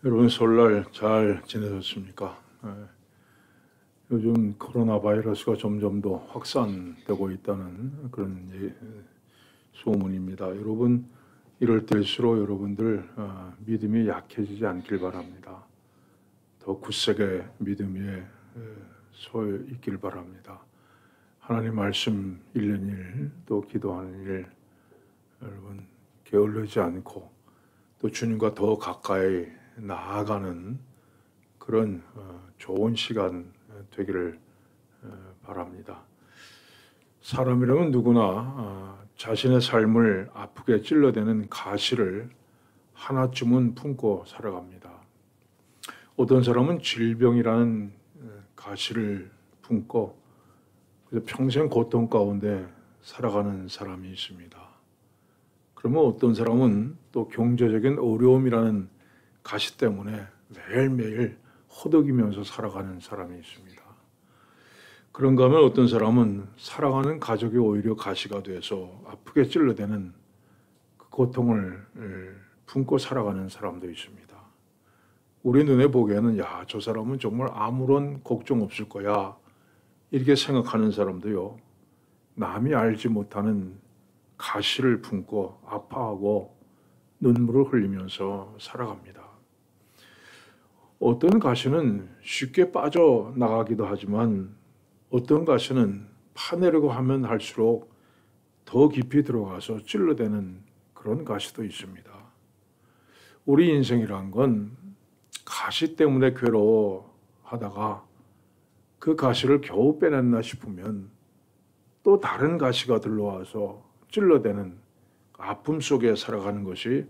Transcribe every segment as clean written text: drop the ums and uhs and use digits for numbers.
여러분 설날 잘 지내셨습니까? 요즘 코로나 바이러스가 점점 더 확산되고 있다는 그런 소문입니다. 여러분 이럴 때일수록 여러분들 믿음이 약해지지 않길 바랍니다. 더 굳세게 믿음 위에 서 있길 바랍니다. 하나님 말씀 읽는 일, 또 기도하는 일, 여러분 게을르지 않고 또 주님과 더 가까이 나아가는 그런 좋은 시간 되기를 바랍니다. 사람이라면 누구나 자신의 삶을 아프게 찔러대는 가시를 하나쯤은 품고 살아갑니다. 어떤 사람은 질병이라는 가시를 품고 평생 고통 가운데 살아가는 사람이 있습니다. 그러면 어떤 사람은 또 경제적인 어려움이라는 가시 때문에 매일매일 허덕이면서 살아가는 사람이 있습니다. 그런가 하면 어떤 사람은 사랑하는 가족이 오히려 가시가 돼서 아프게 찔러대는 그 고통을 품고 살아가는 사람도 있습니다. 우리 눈에 보기에는 야, 저 사람은 정말 아무런 걱정 없을 거야 이렇게 생각하는 사람도요, 남이 알지 못하는 가시를 품고 아파하고 눈물을 흘리면서 살아갑니다. 어떤 가시는 쉽게 빠져나가기도 하지만 어떤 가시는 파내려고 하면 할수록 더 깊이 들어가서 찔러대는 그런 가시도 있습니다. 우리 인생이란 건 가시 때문에 괴로워하다가 그 가시를 겨우 빼냈나 싶으면 또 다른 가시가 들러와서 찔러대는 아픔 속에 살아가는 것이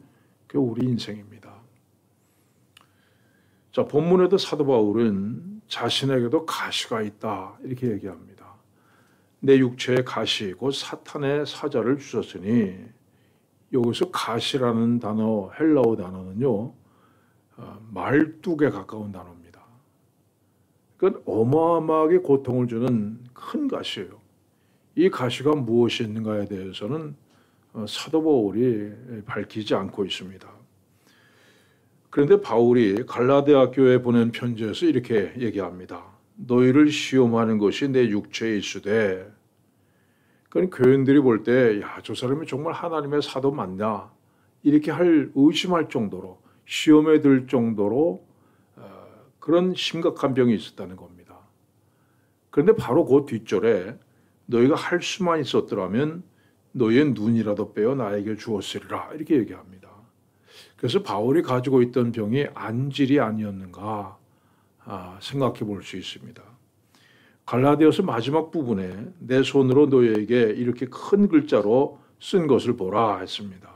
그 우리 인생입니다. 자, 본문에도 사도 바울은 자신에게도 가시가 있다 이렇게 얘기합니다. 내 육체에 가시 곧 사탄의 사자를 주셨으니, 여기서 가시라는 단어, 헬라어 단어는요, 말뚝에 가까운 단어입니다. 그건 어마어마하게 고통을 주는 큰 가시예요. 이 가시가 무엇이 있는가에 대해서는 사도 바울이 밝히지 않고 있습니다. 그런데 바울이 갈라디아 교회에 보낸 편지에서 이렇게 얘기합니다. 너희를 시험하는 것이 내 육체에 있으되, 그러니까 교인들이 볼 때 야, 저 사람이 정말 하나님의 사도 맞냐 이렇게 의심할 정도로, 시험에 들 정도로 그런 심각한 병이 있었다는 겁니다. 그런데 바로 그 뒷절에 너희가 할 수만 있었더라면 너희의 눈이라도 빼어 나에게 주었으리라 이렇게 얘기합니다. 그래서 바울이 가지고 있던 병이 안질이 아니었는가 생각해 볼 수 있습니다. 갈라디아서 마지막 부분에 내 손으로 너희에게 이렇게 큰 글자로 쓴 것을 보라 했습니다.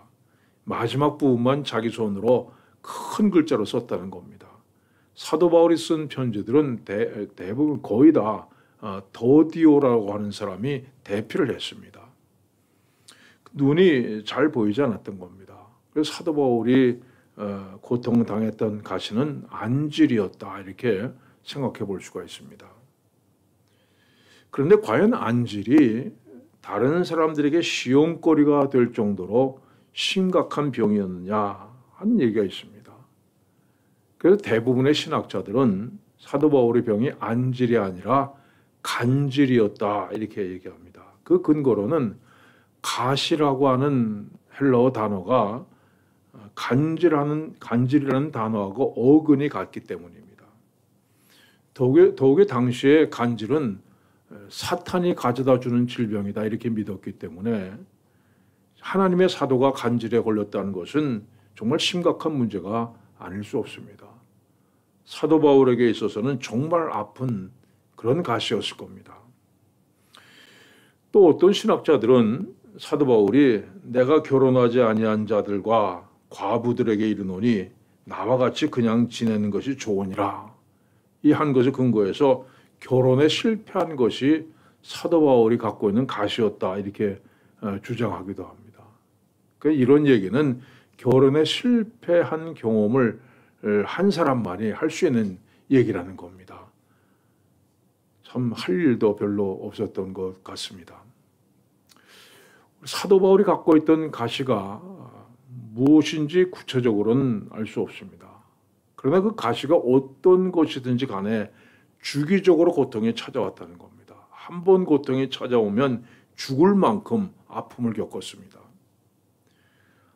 마지막 부분만 자기 손으로 큰 글자로 썼다는 겁니다. 사도 바울이 쓴 편지들은 대부분 거의 다 더디오라고 하는 사람이 대피를 했습니다. 눈이 잘 보이지 않았던 겁니다. 그래서 사도 바울이 고통당했던 가시는 안질이었다 이렇게 생각해 볼 수가 있습니다. 그런데 과연 안질이 다른 사람들에게 시험거리가 될 정도로 심각한 병이었느냐 하는 얘기가 있습니다. 그래서 대부분의 신학자들은 사도 바울의 병이 안질이 아니라 간질이었다 이렇게 얘기합니다. 그 근거로는 가시라고 하는 헬라어 단어가 간질이라는 단어하고 어근이 같기 때문입니다. 더욱이 당시에 간질은 사탄이 가져다 주는 질병이다 이렇게 믿었기 때문에 하나님의 사도가 간질에 걸렸다는 것은 정말 심각한 문제가 아닐 수 없습니다. 사도 바울에게 있어서는 정말 아픈 그런 가시였을 겁니다. 또 어떤 신학자들은 사도 바울이 내가 결혼하지 아니한 자들과 과부들에게 이르노니 나와 같이 그냥 지내는 것이 좋으니라 이 한 것을 근거해서 결혼에 실패한 것이 사도 바울이 갖고 있는 가시였다 이렇게 주장하기도 합니다. 그러니까 이런 얘기는 결혼에 실패한 경험을 한 사람만이 할 수 있는 얘기라는 겁니다. 참 할 일도 별로 없었던 것 같습니다. 사도 바울이 갖고 있던 가시가 무엇인지 구체적으로는 알 수 없습니다. 그러나 그 가시가 어떤 것이든지 간에 주기적으로 고통이 찾아왔다는 겁니다. 한 번 고통이 찾아오면 죽을 만큼 아픔을 겪었습니다.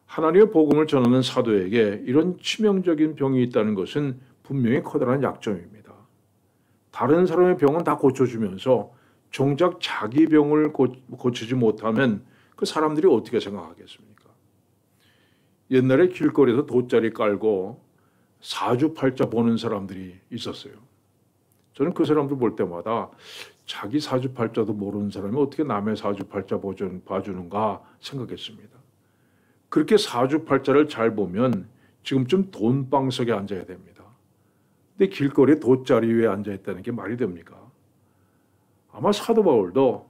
하나님의 복음을 전하는 사도에게 이런 치명적인 병이 있다는 것은 분명히 커다란 약점입니다. 다른 사람의 병은 다 고쳐주면서 정작 자기 병을 고치지 못하면 그 사람들이 어떻게 생각하겠습니까? 옛날에 길거리에서 돗자리 깔고 사주팔자 보는 사람들이 있었어요. 저는 그 사람들 볼 때마다 자기 사주팔자도 모르는 사람이 어떻게 남의 사주팔자 봐주는가 생각했습니다. 그렇게 사주팔자를 잘 보면 지금쯤 돈방석에 앉아야 됩니다. 근데 길거리에 돗자리 위에 앉아있다는 게 말이 됩니까? 아마 사도 바울도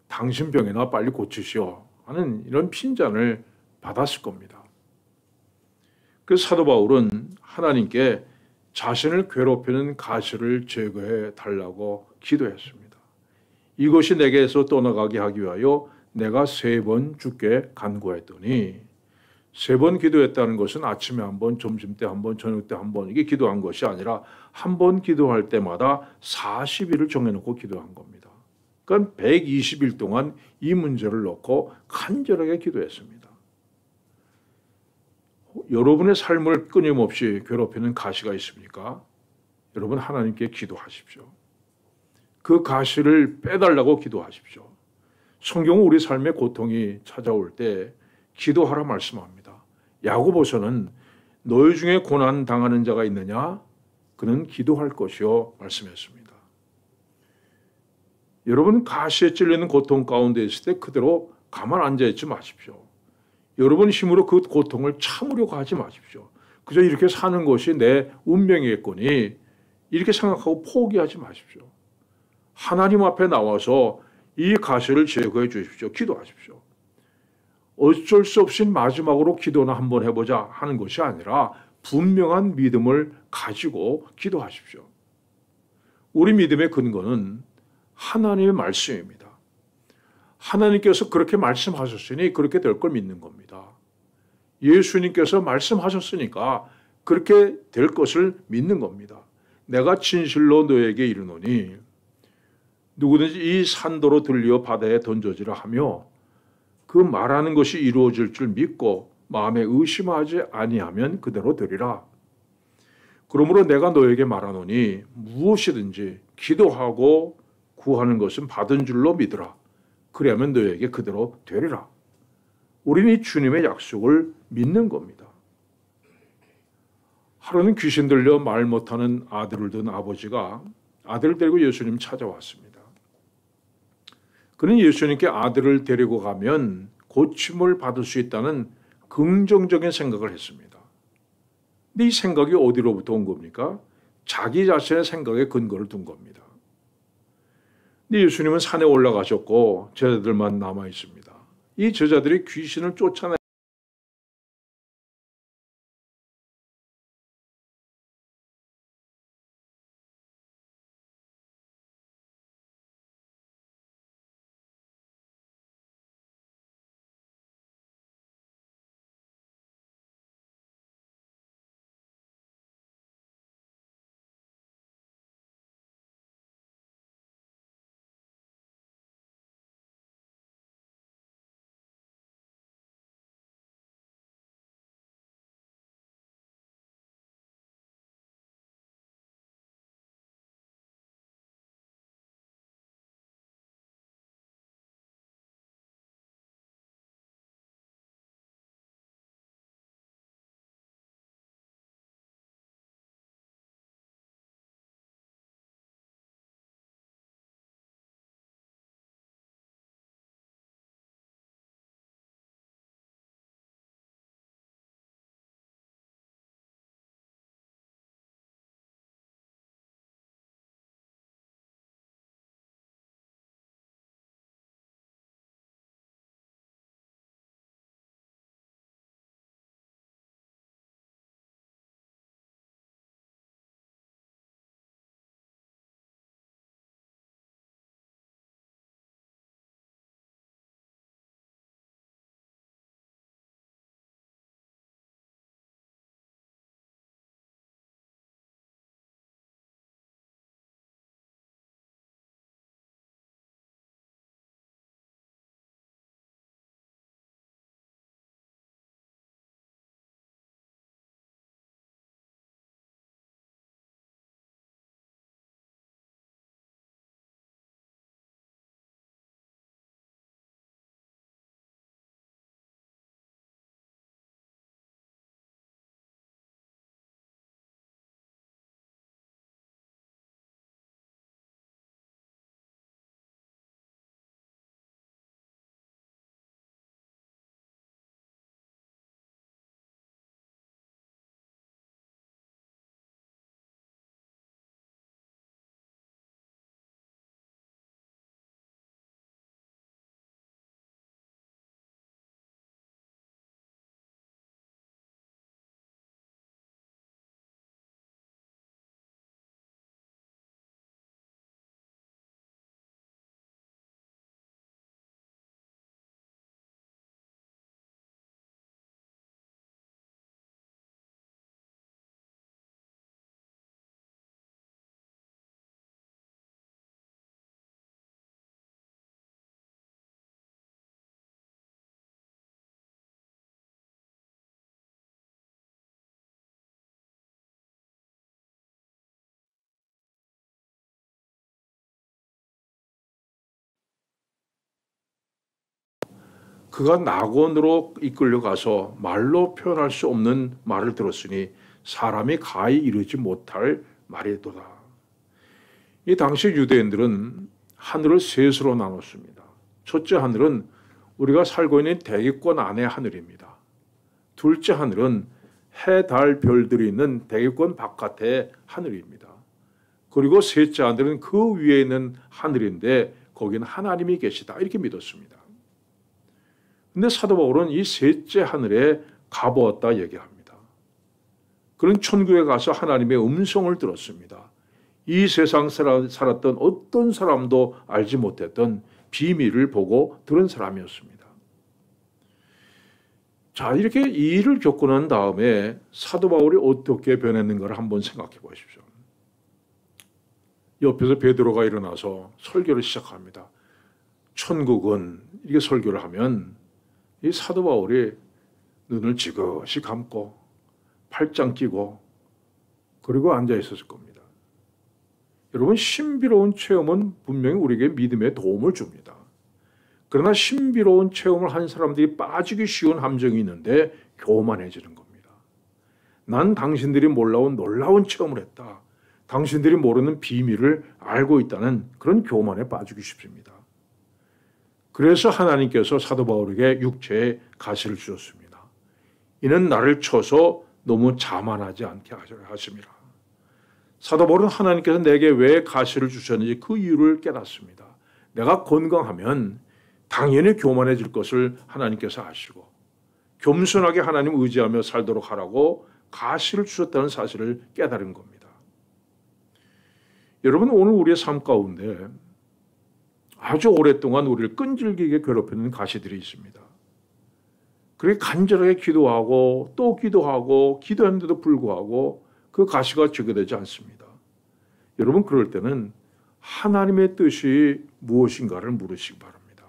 당신 병이나 빨리 고치시오 하는 이런 핀잔을 받았을 겁니다. 그래서 사도 바울은 하나님께 자신을 괴롭히는 가시를 제거해 달라고 기도했습니다. 이것이 내게서 떠나가게 하기 위하여 내가 3번 주께 간구했더니, 3번 기도했다는 것은 아침에 한 번, 점심 때 한 번, 저녁 때 한 번 이게 기도한 것이 아니라 한 번 기도할 때마다 40일을 정해놓고 기도한 겁니다. 그러니까 120일 동안 이 문제를 놓고 간절하게 기도했습니다. 여러분의 삶을 끊임없이 괴롭히는 가시가 있습니까? 여러분 하나님께 기도하십시오. 그 가시를 빼달라고 기도하십시오. 성경은 우리 삶의 고통이 찾아올 때 기도하라 말씀합니다. 야고보서는 너희 중에 고난 당하는 자가 있느냐? 그는 기도할 것이요 말씀했습니다. 여러분 가시에 찔리는 고통 가운데 있을 때 그대로 가만 앉아있지 마십시오. 여러분 힘으로 그 고통을 참으려고 하지 마십시오. 그저 이렇게 사는 것이 내 운명이겠거니 이렇게 생각하고 포기하지 마십시오. 하나님 앞에 나와서 이 가시를 제거해 주십시오. 기도하십시오. 어쩔 수 없이 마지막으로 기도나 한번 해보자 하는 것이 아니라 분명한 믿음을 가지고 기도하십시오. 우리 믿음의 근거는 하나님의 말씀입니다. 하나님께서 그렇게 말씀하셨으니 그렇게 될 걸 믿는 겁니다. 예수님께서 말씀하셨으니까 그렇게 될 것을 믿는 겁니다. 내가 진실로 너에게 이르노니 누구든지 이 산도로 들려 바다에 던져지라 하며 그 말하는 것이 이루어질 줄 믿고 마음에 의심하지 아니하면 그대로 되리라. 그러므로 내가 너에게 말하노니 무엇이든지 기도하고 구하는 것은 받은 줄로 믿으라. 그리하면 너에게 그대로 되리라. 우리는 이 주님의 약속을 믿는 겁니다. 하루는 귀신 들려 말 못하는 아들을 둔 아버지가 아들을 데리고 예수님 찾아왔습니다. 그는 예수님께 아들을 데리고 가면 고침을 받을 수 있다는 긍정적인 생각을 했습니다. 근데 이 생각이 어디로부터 온 겁니까? 자기 자신의 생각에 근거를 둔 겁니다. 근데 예수님은 산에 올라가셨고 제자들만 남아 있습니다. 이 제자들이 귀신을 쫓아내 그가 낙원으로 이끌려가서 말로 표현할 수 없는 말을 들었으니 사람이 가히 이르지 못할 말이도다. 이 당시 유대인들은 하늘을 셋으로 나눴습니다. 첫째 하늘은 우리가 살고 있는 대기권 안의 하늘입니다. 둘째 하늘은 해, 달, 별들이 있는 대기권 바깥의 하늘입니다. 그리고 셋째 하늘은 그 위에 있는 하늘인데 거기는 하나님이 계시다 이렇게 믿었습니다. 근데 사도 바울은 이 셋째 하늘에 가보았다 얘기합니다. 그는 천국에 가서 하나님의 음성을 들었습니다. 이 세상 살았던 어떤 사람도 알지 못했던 비밀을 보고 들은 사람이었습니다. 자, 이렇게 이 일을 겪고 난 다음에 사도 바울이 어떻게 변했는가를 한번 생각해 보십시오. 옆에서 베드로가 일어나서 설교를 시작합니다. 천국은 이렇게 설교를 하면 이 사도 바울이 눈을 지그시 감고 팔짱 끼고 그리고 앉아 있었을 겁니다. 여러분, 신비로운 체험은 분명히 우리에게 믿음에 도움을 줍니다. 그러나 신비로운 체험을 한 사람들이 빠지기 쉬운 함정이 있는데 교만해지는 겁니다. 난 당신들이 몰라온 놀라운 체험을 했다. 당신들이 모르는 비밀을 알고 있다는 그런 교만에 빠지기 쉽습니다. 그래서 하나님께서 사도 바울에게 육체의 가시를 주셨습니다. 이는 나를 쳐서 너무 자만하지 않게 하심이라. 사도 바울은 하나님께서 내게 왜 가시를 주셨는지 그 이유를 깨닫습니다. 내가 건강하면 당연히 교만해질 것을 하나님께서 아시고 겸손하게 하나님 의지하며 살도록 하라고 가시를 주셨다는 사실을 깨달은 겁니다. 여러분, 오늘 우리의 삶 가운데 아주 오랫동안 우리를 끈질기게 괴롭히는 가시들이 있습니다. 그렇게 간절하게 기도하고 또 기도하고 기도했는데도 불구하고 그 가시가 제거되지 않습니다. 여러분, 그럴 때는 하나님의 뜻이 무엇인가를 물으시기 바랍니다.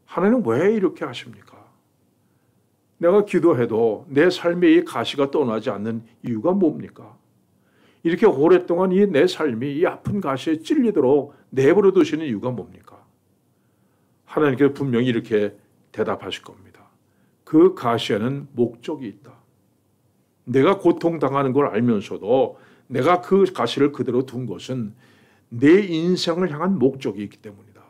하나님 왜 이렇게 하십니까? 내가 기도해도 내 삶에 이 가시가 떠나지 않는 이유가 뭡니까? 이렇게 오랫동안 이 내 삶이 이 아픈 가시에 찔리도록 내버려 두시는 이유가 뭡니까? 하나님께서 분명히 이렇게 대답하실 겁니다. 그 가시에는 목적이 있다. 내가 고통당하는 걸 알면서도 내가 그 가시를 그대로 둔 것은 내 인생을 향한 목적이 있기 때문이다.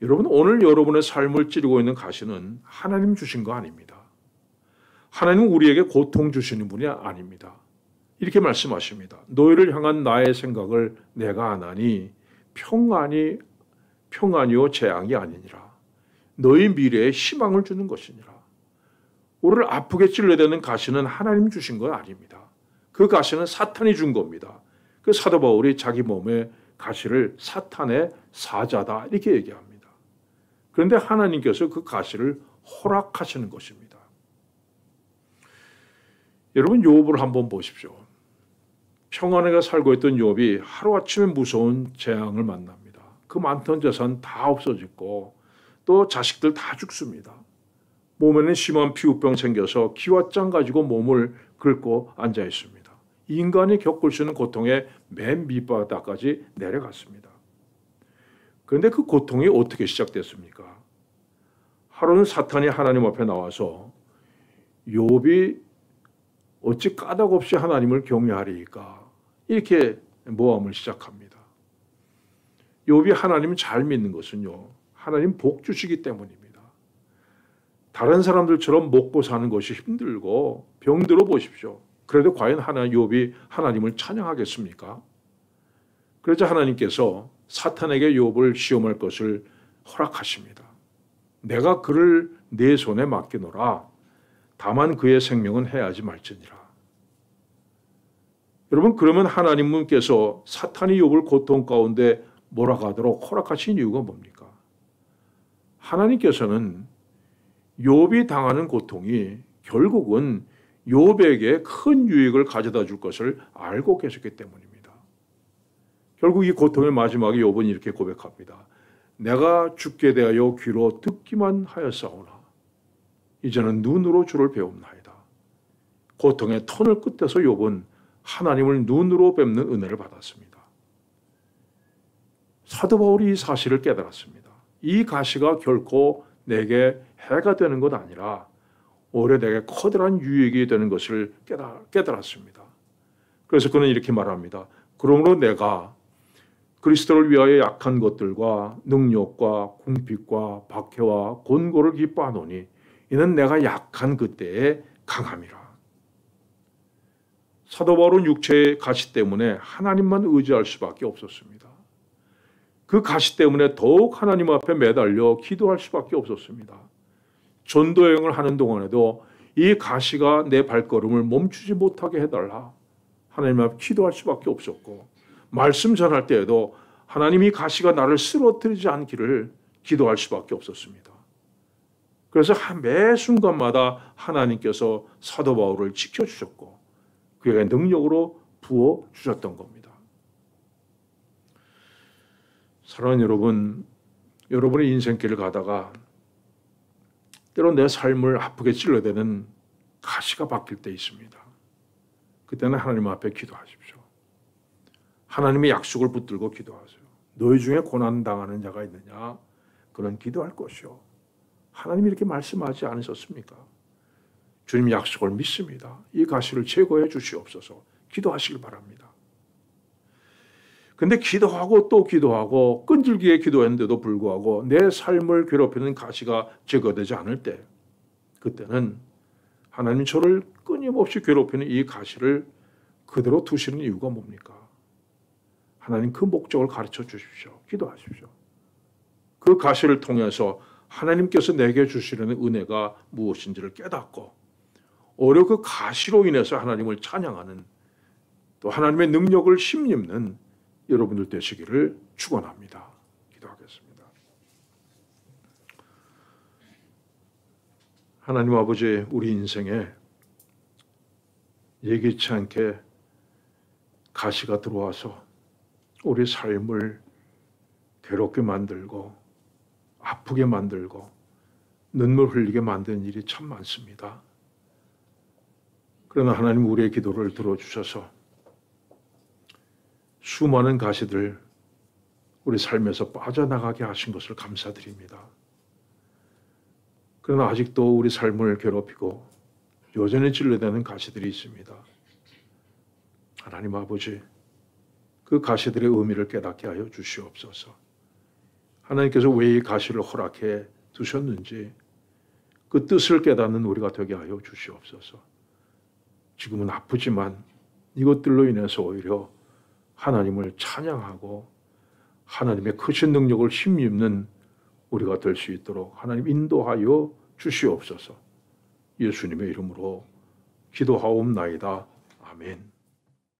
여러분, 오늘 여러분의 삶을 찌르고 있는 가시는 하나님 주신 거 아닙니다. 하나님은 우리에게 고통 주시는 분이 아닙니다. 이렇게 말씀하십니다. 너희를 향한 나의 생각을 내가 아나니 평안이요 재앙이 아니니라. 너희 미래에 희망을 주는 것이니라. 우리를 아프게 찔러대는 가시는 하나님 주신 건 아닙니다. 그 가시는 사탄이 준 겁니다. 그 사도 바울이 자기 몸의 가시를 사탄의 사자다 이렇게 얘기합니다. 그런데 하나님께서 그 가시를 허락하시는 것입니다. 여러분, 욥을 한번 보십시오. 평안하게 살고 있던 욥이 하루아침에 무서운 재앙을 만납니다. 그 많던 재산 다 없어지고 또 자식들 다 죽습니다. 몸에는 심한 피부병 생겨서 기왓장 가지고 몸을 긁고 앉아 있습니다. 인간이 겪을 수 있는 고통의 맨 밑바닥까지 내려갔습니다. 그런데 그 고통이 어떻게 시작됐습니까? 하루는 사탄이 하나님 앞에 나와서 욥이 어찌 까닭없이 하나님을 경외하리이까 이렇게 모함을 시작합니다. 욥이 하나님을 잘 믿는 것은요, 하나님 복 주시기 때문입니다. 다른 사람들처럼 먹고 사는 것이 힘들고 병들어 보십시오. 그래도 과연 욥이 하나님을 찬양하겠습니까? 그래서 하나님께서 사탄에게 욥을 시험할 것을 허락하십니다. 내가 그를 내 손에 맡기노라. 다만 그의 생명은 해하지 말지니라. 여러분, 그러면 하나님께서 사탄이 욥을 고통 가운데 몰아가도록 허락하신 이유가 뭡니까? 하나님께서는 욥이 당하는 고통이 결국은 욥에게 큰 유익을 가져다 줄 것을 알고 계셨기 때문입니다. 결국 이 고통의 마지막에 욥은 이렇게 고백합니다. 내가 죽게 대하여 귀로 듣기만 하였사오나 이제는 눈으로 주를 배웁나이다. 고통의 터널 끝에서 욥은 하나님을 눈으로 뵙는 은혜를 받았습니다. 사도 바울이 이 사실을 깨달았습니다. 이 가시가 결코 내게 해가 되는 것 아니라 오히려 내게 커다란 유익이 되는 것을 깨달았습니다. 그래서 그는 이렇게 말합니다. 그러므로 내가 그리스도를 위하여 약한 것들과 능력과 궁핍과 박해와 곤고를 기뻐하노니 이는 내가 약한 그때에 강함이라. 사도 바울은 육체의 가시 때문에 하나님만 의지할 수밖에 없었습니다. 그 가시 때문에 더욱 하나님 앞에 매달려 기도할 수밖에 없었습니다. 전도 여행을 하는 동안에도 이 가시가 내 발걸음을 멈추지 못하게 해달라. 하나님 앞에 기도할 수밖에 없었고, 말씀 전할 때에도 하나님이 가시가 나를 쓰러뜨리지 않기를 기도할 수밖에 없었습니다. 그래서 매 순간마다 하나님께서 사도 바울을 지켜주셨고 그에게 능력으로 부어주셨던 겁니다. 사랑하는 여러분, 여러분의 인생길을 가다가 때로 내 삶을 아프게 찔러대는 가시가 박힐 때 있습니다. 그때는 하나님 앞에 기도하십시오. 하나님의 약속을 붙들고 기도하세요. 너희 중에 고난당하는 자가 있느냐? 그런 기도할 것이요. 하나님이 이렇게 말씀하지 않으셨습니까? 주님 약속을 믿습니다. 이 가시를 제거해 주시옵소서. 기도하시길 바랍니다. 근데 기도하고 또 기도하고 끈질기게 기도했는데도 불구하고 내 삶을 괴롭히는 가시가 제거되지 않을 때, 그때는 하나님 저를 끊임없이 괴롭히는 이 가시를 그대로 두시는 이유가 뭡니까? 하나님 그 목적을 가르쳐 주십시오. 기도하십시오. 그 가시를 통해서 하나님께서 내게 주시려는 은혜가 무엇인지를 깨닫고 오히려 그 가시로 인해서 하나님을 찬양하는, 또 하나님의 능력을 힘입는 여러분들 되시기를 축원합니다. 기도하겠습니다. 하나님 아버지, 우리 인생에 예기치 않게 가시가 들어와서 우리 삶을 괴롭게 만들고 아프게 만들고 눈물 흘리게 만드는 일이 참 많습니다. 그러나 하나님 우리의 기도를 들어주셔서 수많은 가시들 우리 삶에서 빠져나가게 하신 것을 감사드립니다. 그러나 아직도 우리 삶을 괴롭히고 여전히 찔러대는 가시들이 있습니다. 하나님 아버지, 그 가시들의 의미를 깨닫게 하여 주시옵소서. 하나님께서 왜 이 가시를 허락해 두셨는지 그 뜻을 깨닫는 우리가 되게 하여 주시옵소서. 지금은 아프지만 이것들로 인해서 오히려 하나님을 찬양하고 하나님의 크신 능력을 힘입는 우리가 될 수 있도록 하나님 인도하여 주시옵소서. 예수님의 이름으로 기도하옵나이다. 아멘.